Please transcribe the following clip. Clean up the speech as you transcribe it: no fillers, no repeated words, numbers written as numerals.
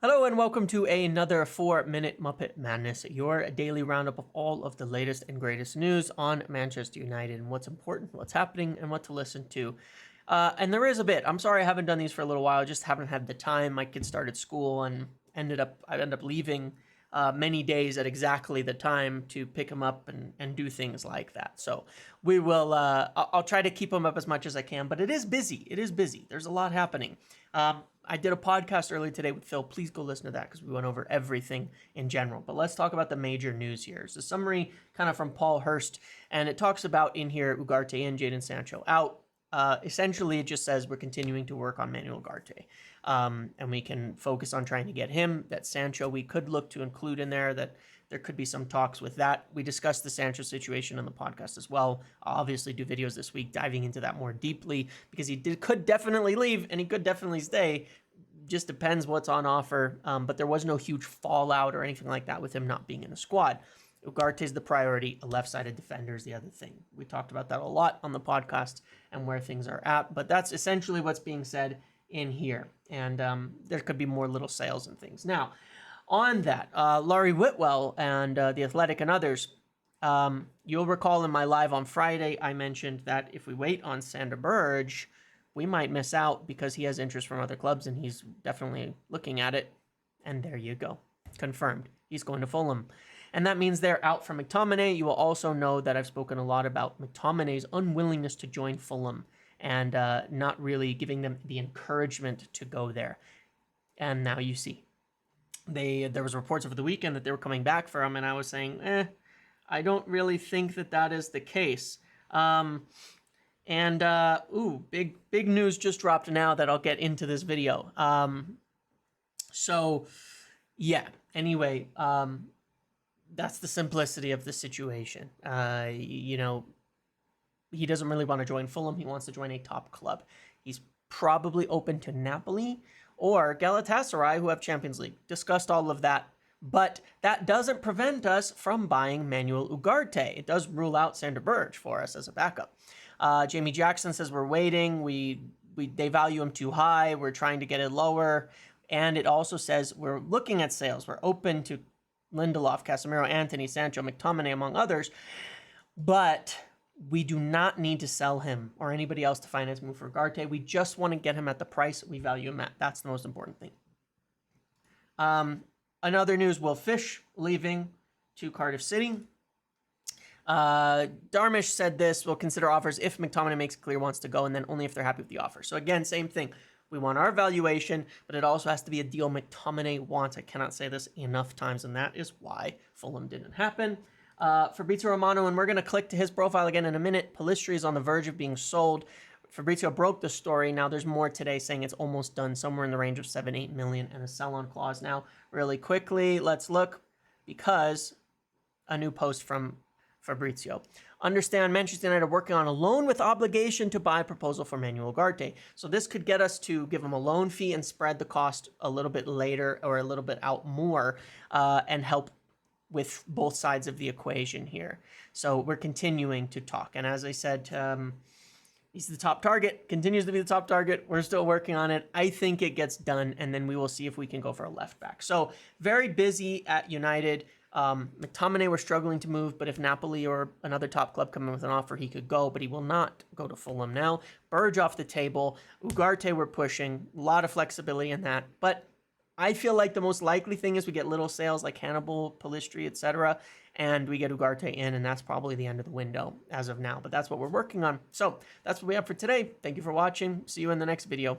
Hello and welcome to another 4-Minute Muppet Madness, your daily roundup of all of the latest and greatest news on Manchester United and what's important, what's happening, and what to listen to. And there is a bit. I'm sorry I haven't done these for a little while. I just haven't had the time. My kids started school and I ended up leaving many days at exactly the time to pick them up and do things like that. So we will. I'll try to keep them up as much as I can, but it is busy. It is busy. There's a lot happening. I did a podcast earlier today with Phil. Please go listen to that because we went over everything in general. But let's talk about the major news here. It's a summary kind of from Paul Hurst, and it talks about in here Ugarte and Jadon Sancho out. Essentially, it just says we're continuing to work on Manuel Ugarte. And we can focus on trying to get him. That Sancho we could look to include in there, that there could be some talks with that. We discussed the Sancho situation on the podcast as well. I'll obviously do videos this week diving into that more deeply because could definitely leave and he could definitely stay. Just depends what's on offer. But there was no huge fallout or anything like that with him not being in the squad. Ugarte is the priority. A left-sided defender is the other thing. We talked about that a lot on the podcast and where things are at. But that's essentially what's being said in here. And there could be more little sales and things. Now, on that, Laurie Whitwell and The Athletic and others, you'll recall in my live on Friday, I mentioned that if we wait on Sander Berge, we might miss out because he has interest from other clubs and he's definitely looking at it. And there you go. Confirmed. He's going to Fulham. And that means they're out from McTominay. You will also know that I've spoken a lot about McTominay's unwillingness to join Fulham and not really giving them the encouragement to go there. And now you see. There was reports over the weekend that they were coming back for him, and I was saying, I don't really think that is the case. Big news just dropped now that I'll get into this video. Anyway, that's the simplicity of the situation. He doesn't really want to join Fulham. He wants to join a top club. He's probably open to Napoli or Galatasaray, who have Champions League. Discussed all of that. But that doesn't prevent us from buying Manuel Ugarte. It does rule out Sander Berge for us as a backup. Jamie Jackson says we're waiting. They value him too high. We're trying to get it lower. And it also says we're looking at sales. We're open to Lindelof, Casemiro, Antony, Sancho, McTominay, among others. But we do not need to sell him or anybody else to finance move for Ugarte. We just want to get him at the price we value him at. That's the most important thing. Another news, Will Fish leaving to Cardiff City. Darmish said this, we'll consider offers if McTominay makes it clear wants to go and then only if they're happy with the offer. So again, same thing. We want our valuation, but it also has to be a deal McTominay wants. I cannot say this enough times, and that is why Fulham didn't happen. Fabrizio Romano, and we're going to click to his profile again in a minute. Pellistri is on the verge of being sold. Fabrizio broke the story. Now there's more today saying it's almost done, somewhere in the range of 7-8 million and a sell-on clause. Now, really quickly, let's look because a new post from Fabrizio. Understand Manchester United are working on a loan with obligation to buy proposal for Manuel Ugarte. So this could get us to give him a loan fee and spread the cost a little bit later or a little bit out more and help with both sides of the equation here. So we're continuing to talk. And as I said, he's the top target, continues to be the top target. We're still working on it. I think it gets done, and then we will see if we can go for a left back. So very busy at United. McTominay, we're struggling to move, but if Napoli or another top club come in with an offer, he could go, but he will not go to Fulham now. Berge off the table. Ugarte, we're pushing. A lot of flexibility in that, but I feel like the most likely thing is we get little sales like Hannibal, Pellistri, etc., and we get Ugarte in, and that's probably the end of the window as of now. But that's what we're working on. So that's what we have for today. Thank you for watching. See you in the next video.